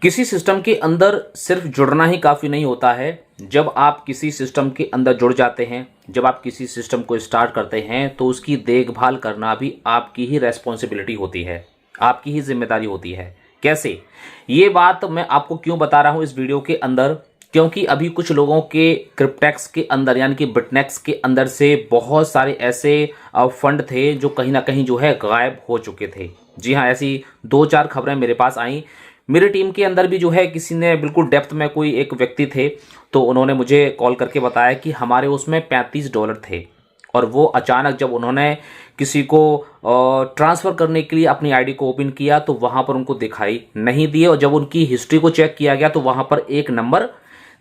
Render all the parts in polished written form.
किसी सिस्टम के अंदर सिर्फ जुड़ना ही काफ़ी नहीं होता है। जब आप किसी सिस्टम के अंदर जुड़ जाते हैं, जब आप किसी सिस्टम को स्टार्ट करते हैं, तो उसकी देखभाल करना भी आपकी ही रेस्पॉन्सिबिलिटी होती है, आपकी ही जिम्मेदारी होती है। कैसे? ये बात मैं आपको क्यों बता रहा हूँ इस वीडियो के अंदर, क्योंकि अभी कुछ लोगों के क्रिप्टेक्स के अंदर यानी कि बिटनेक्स के अंदर से बहुत सारे ऐसे फंड थे जो कहीं ना कहीं जो है गायब हो चुके थे। जी हाँ, ऐसी 2-4 खबरें मेरे पास आई। मेरी टीम के अंदर भी जो है किसी ने बिल्कुल डेप्थ में, कोई एक व्यक्ति थे, तो उन्होंने मुझे कॉल करके बताया कि हमारे उसमें $35 थे और वो अचानक जब उन्होंने किसी को ट्रांसफ़र करने के लिए अपनी आईडी को ओपन किया तो वहाँ पर उनको दिखाई नहीं दिए, और जब उनकी हिस्ट्री को चेक किया गया तो वहाँ पर एक नंबर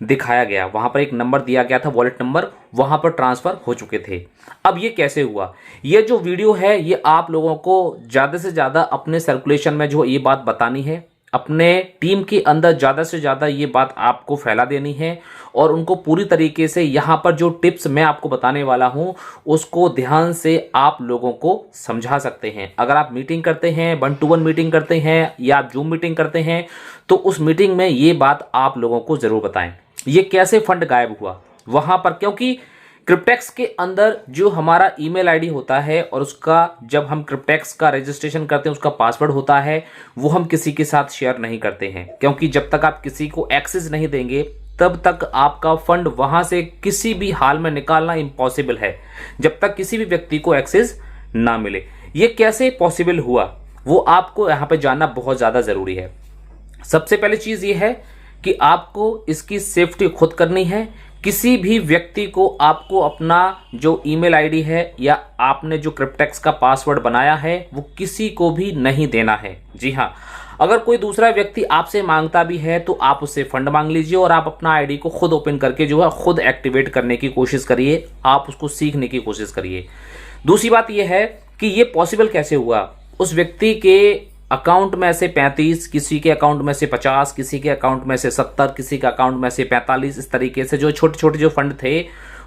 दिखाया गया, वहाँ पर एक नंबर दिया गया था, वॉलेट नंबर, वहाँ पर ट्रांसफ़र हो चुके थे। अब ये कैसे हुआ? ये जो वीडियो है ये आप लोगों को ज़्यादा से ज़्यादा अपने सर्कुलेशन में जो ये बात बतानी है, अपने टीम के अंदर ज़्यादा से ज़्यादा ये बात आपको फैला देनी है, और उनको पूरी तरीके से यहाँ पर जो टिप्स मैं आपको बताने वाला हूँ उसको ध्यान से आप लोगों को समझा सकते हैं। अगर आप मीटिंग करते हैं, 1-to-1 मीटिंग करते हैं या आप जूम मीटिंग करते हैं, तो उस मीटिंग में ये बात आप लोगों को ज़रूर बताएं। ये कैसे फंड गायब हुआ वहाँ पर, क्योंकि क्रिप्टेक्स के अंदर जो हमारा ईमेल आईडी होता है और उसका जब हम क्रिप्टेक्स का रजिस्ट्रेशन करते हैं उसका पासवर्ड होता है, वो हम किसी के साथ शेयर नहीं करते हैं, क्योंकि जब तक आप किसी को एक्सेस नहीं देंगे तब तक आपका फंड वहां से किसी भी हाल में निकालना इम्पॉसिबल है, जब तक किसी भी व्यक्ति को एक्सेस ना मिले। ये कैसे पॉसिबल हुआ वो आपको यहाँ पे जानना बहुत ज़्यादा ज़रूरी है। सबसे पहले चीज़ ये है कि आपको इसकी सेफ्टी खुद करनी है। किसी भी व्यक्ति को आपको अपना जो ईमेल आईडी है या आपने जो क्रिप्टेक्स का पासवर्ड बनाया है वो किसी को भी नहीं देना है। जी हाँ, अगर कोई दूसरा व्यक्ति आपसे मांगता भी है तो आप उससे फंड मांग लीजिए और आप अपना आईडी को खुद ओपन करके जो है खुद एक्टिवेट करने की कोशिश करिए, आप उसको सीखने की कोशिश करिए। दूसरी बात यह है कि ये पॉसिबल कैसे हुआ। उस व्यक्ति के अकाउंट में से 35, किसी के अकाउंट में से 50, किसी के अकाउंट में से 70, किसी के अकाउंट में से 45, इस तरीके से जो छोटे छोटे जो फंड थे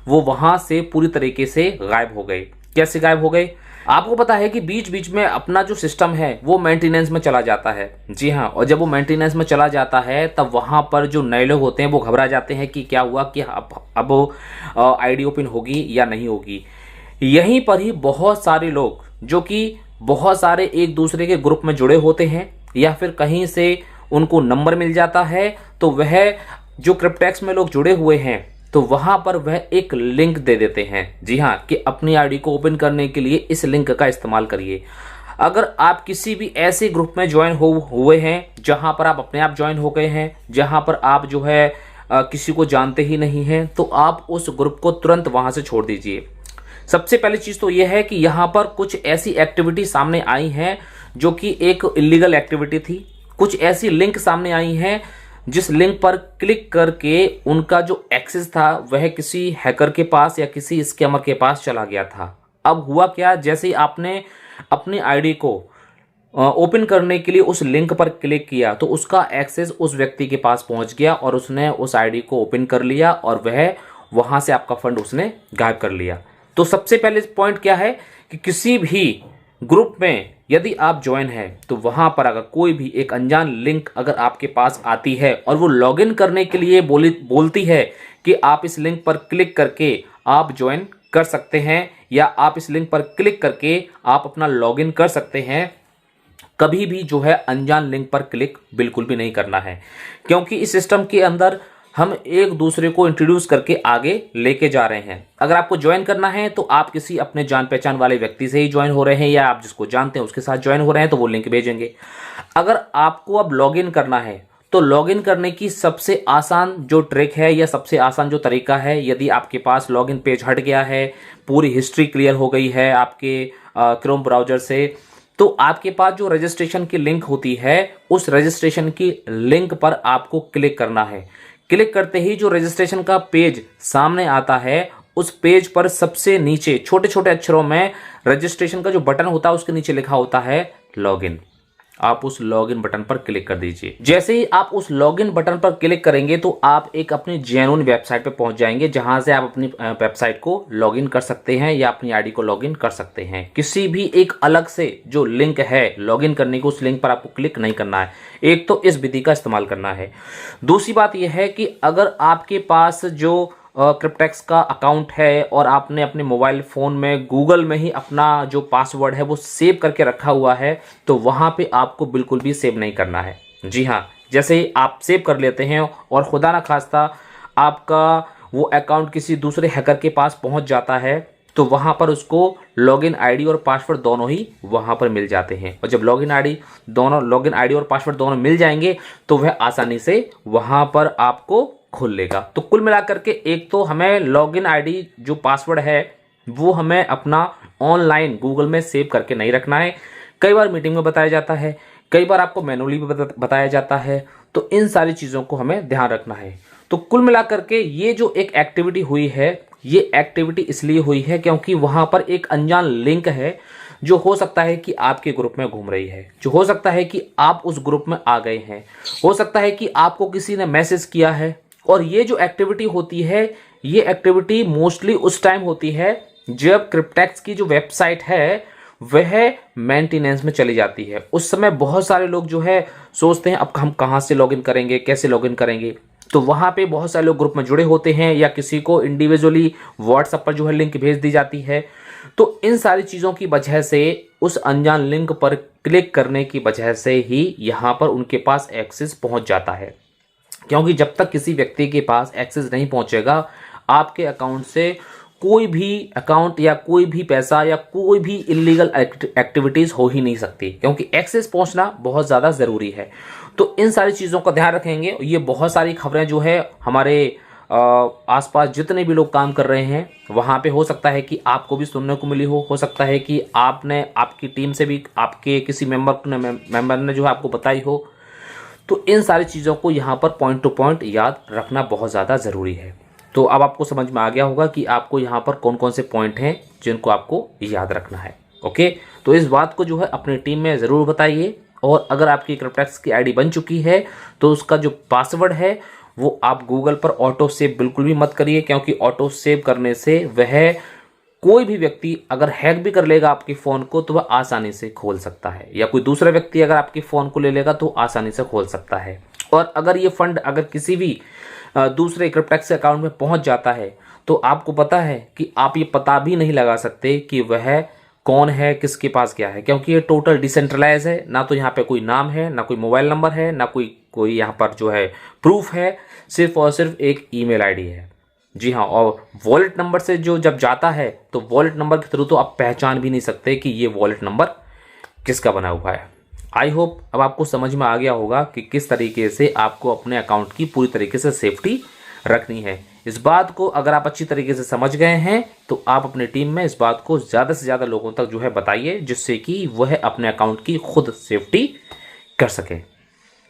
वो वहां से पूरी तरीके से गायब हो गए। कैसे गायब हो गए? आपको पता है कि बीच बीच में अपना जो सिस्टम है वो मेंटेनेंस में चला जाता है। जी हाँ, और जब वो मेंटेनेंस में चला जाता है तब वहां पर जो नए लोग होते हैं वो घबरा जाते हैं कि क्या हुआ, कि अब आईडी ओपन होगी या नहीं होगी। यहीं पर ही बहुत सारे लोग जो कि बहुत सारे एक दूसरे के ग्रुप में जुड़े होते हैं या फिर कहीं से उनको नंबर मिल जाता है, तो वह जो क्रिप्टेक्स में लोग जुड़े हुए हैं तो वहां पर वह एक लिंक दे देते हैं। जी हाँ, कि अपनी आईडी को ओपन करने के लिए इस लिंक का इस्तेमाल करिए। अगर आप किसी भी ऐसे ग्रुप में ज्वाइन हुए हैं जहां पर आप अपने आप ज्वाइन हो गए हैं, जहां पर आप जो है किसी को जानते ही नहीं हैं, तो आप उस ग्रुप को तुरंत वहां से छोड़ दीजिए। सबसे पहली चीज तो यह है कि यहां पर कुछ ऐसी एक्टिविटी सामने आई हैं जो कि एक इलीगल एक्टिविटी थी। कुछ ऐसी लिंक सामने आई हैं जिस लिंक पर क्लिक करके उनका जो एक्सेस था वह किसी हैकर के पास या किसी स्कैमर के पास चला गया था। अब हुआ क्या, जैसे ही आपने अपनी आईडी को ओपन करने के लिए उस लिंक पर क्लिक किया तो उसका एक्सेस उस व्यक्ति के पास पहुंच गया और उसने उस आईडी को ओपन कर लिया और वह वहां से आपका फंड उसने गायब कर लिया। तो सबसे पहले पॉइंट क्या है कि किसी भी ग्रुप में यदि आप ज्वाइन हैं तो वहां पर अगर कोई भी एक अनजान लिंक अगर आपके पास आती है और वो लॉगिन करने के लिए बोलती है कि आप इस लिंक पर क्लिक करके आप ज्वाइन कर सकते हैं या आप इस लिंक पर क्लिक करके आप अपना लॉगिन कर सकते हैं, कभी भी जो है अनजान लिंक पर क्लिक बिल्कुल भी नहीं करना है, क्योंकि इस सिस्टम के अंदर हम एक दूसरे को इंट्रोड्यूस करके आगे लेके जा रहे हैं। अगर आपको ज्वाइन करना है तो आप किसी अपने जान पहचान वाले व्यक्ति से ही ज्वाइन हो रहे हैं या आप जिसको जानते हैं उसके साथ ज्वाइन हो रहे हैं तो वो लिंक भेजेंगे। अगर आपको अब लॉगिन करना है तो लॉगिन करने की सबसे आसान जो ट्रिक है या सबसे आसान जो तरीका है, यदि आपके पास लॉगिन पेज हट गया है, पूरी हिस्ट्री क्लियर हो गई है आपके क्रोम ब्राउजर से, तो आपके पास जो रजिस्ट्रेशन की लिंक होती है उस रजिस्ट्रेशन की लिंक पर आपको क्लिक करना है। क्लिक करते ही जो रजिस्ट्रेशन का पेज सामने आता है उस पेज पर सबसे नीचे छोटे छोटे अक्षरों में रजिस्ट्रेशन का जो बटन होता है उसके नीचे लिखा होता है लॉगिन। आप उस लॉगिन बटन पर क्लिक कर दीजिए। जैसे ही आप उस लॉगिन बटन पर क्लिक करेंगे तो आप एक अपनी जेन्युइन वेबसाइट पे पहुंच जाएंगे, जहां से आप अपनी वेबसाइट को लॉगिन कर सकते हैं या अपनी आईडी को लॉगिन कर सकते हैं। किसी भी एक अलग से जो लिंक है लॉगिन करने को, उस लिंक पर आपको क्लिक नहीं करना है। एक तो इस विधि का इस्तेमाल करना है। दूसरी बात यह है कि अगर आपके पास जो क्रिप्टेक्स का अकाउंट है और आपने अपने मोबाइल फ़ोन में गूगल में ही अपना जो पासवर्ड है वो सेव करके रखा हुआ है, तो वहाँ पे आपको बिल्कुल भी सेव नहीं करना है। जी हाँ, जैसे ही आप सेव कर लेते हैं और खुदा ना खास्ता आपका वो अकाउंट किसी दूसरे हैकर के पास पहुँच जाता है, तो वहाँ पर उसको लॉगिन आईडी और पासवर्ड दोनों ही वहाँ पर मिल जाते हैं। और जब लॉगिन आईडी और पासवर्ड दोनों मिल जाएंगे तो वह आसानी से वहाँ पर आपको खोल लेगा। तो कुल मिलाकर के एक तो हमें लॉगिन आईडी जो पासवर्ड है वो हमें अपना ऑनलाइन गूगल में सेव करके नहीं रखना है। कई बार मीटिंग में बताया जाता है, कई बार आपको मैनुअली भी बताया जाता है, तो इन सारी चीज़ों को हमें ध्यान रखना है। तो कुल मिलाकर के ये जो एक एक्टिविटी हुई है, ये एक्टिविटी इसलिए हुई है क्योंकि वहां पर एक अनजान लिंक है जो हो सकता है कि आपके ग्रुप में घूम रही है, जो हो सकता है कि आप उस ग्रुप में आ गए हैं, हो सकता है कि आपको किसी ने मैसेज किया है। और ये जो एक्टिविटी होती है, ये एक्टिविटी मोस्टली उस टाइम होती है जब क्रिप्टेक्स की जो वेबसाइट है वह मेंटेनेंस में चली जाती है। उस समय बहुत सारे लोग जो है सोचते हैं अब हम कहाँ से लॉगिन करेंगे, कैसे लॉगिन करेंगे। तो वहाँ पे बहुत सारे लोग ग्रुप में जुड़े होते हैं या किसी को इंडिविजुअली व्हाट्सएप पर जो है लिंक भेज दी जाती है। तो इन सारी चीज़ों की वजह से, उस अनजान लिंक पर क्लिक करने की वजह से ही यहाँ पर उनके पास एक्सेस पहुँच जाता है। क्योंकि जब तक किसी व्यक्ति के पास एक्सेस नहीं पहुँचेगा आपके अकाउंट से कोई भी अकाउंट या कोई भी पैसा या कोई भी इलीगल एक्टिविटीज़ हो ही नहीं सकती, क्योंकि एक्सेस पहुंचना बहुत ज़्यादा ज़रूरी है। तो इन सारी चीज़ों का ध्यान रखेंगे। ये बहुत सारी खबरें जो है हमारे आसपास जितने भी लोग काम कर रहे हैं वहाँ पे हो सकता है कि आपको भी सुनने को मिली हो सकता है कि आपने आपकी टीम से भी आपके किसी मेंबर ने जो है आपको बताई हो। तो इन सारी चीज़ों को यहाँ पर पॉइंट टू पॉइंट याद रखना बहुत ज़्यादा ज़रूरी है। तो अब आपको समझ में आ गया होगा कि आपको यहाँ पर कौन कौन से पॉइंट हैं जिनको आपको याद रखना है। ओके, तो इस बात को जो है अपनी टीम में ज़रूर बताइए। और अगर आपकी क्रिप्टेक्स की आईडी बन चुकी है तो उसका जो पासवर्ड है वो आप गूगल पर ऑटो सेव बिल्कुल भी मत करिए, क्योंकि ऑटो सेव करने से वह कोई भी व्यक्ति अगर हैक भी कर लेगा आपके फ़ोन को तो वह आसानी से खोल सकता है, या कोई दूसरा व्यक्ति अगर आपके फ़ोन को ले लेगा तो आसानी से खोल सकता है। और अगर ये फंड अगर किसी भी दूसरे क्रिप्टेक्स अकाउंट में पहुंच जाता है तो आपको पता है कि आप ये पता भी नहीं लगा सकते कि वह कौन है, किसके पास क्या है, क्योंकि ये टोटल डिसेंट्रलाइज है। ना तो यहाँ पे कोई नाम है, ना कोई मोबाइल नंबर है, ना कोई यहाँ पर जो है प्रूफ है, सिर्फ और सिर्फ एक ईमेल आईडी है। जी हाँ, और वॉलेट नंबर से जो जब जाता है तो वॉलेट नंबर के थ्रू तो आप पहचान भी नहीं सकते कि ये वॉलेट नंबर किसका बना हुआ है। आई होप अब आपको समझ में आ गया होगा कि किस तरीके से आपको अपने अकाउंट की पूरी तरीके से सेफ्टी रखनी है। इस बात को अगर आप अच्छी तरीके से समझ गए हैं तो आप अपनी टीम में इस बात को ज़्यादा से ज़्यादा लोगों तक जो है बताइए, जिससे कि वह अपने अकाउंट की खुद सेफ्टी कर सके।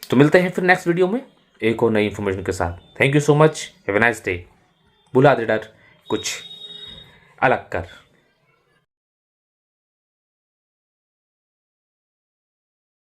तो मिलते हैं फिर नेक्स्ट वीडियो में एक और नई इन्फॉर्मेशन के साथ। Thank you so much, have a nice day. भुला दे डर, कुछ अलग कर।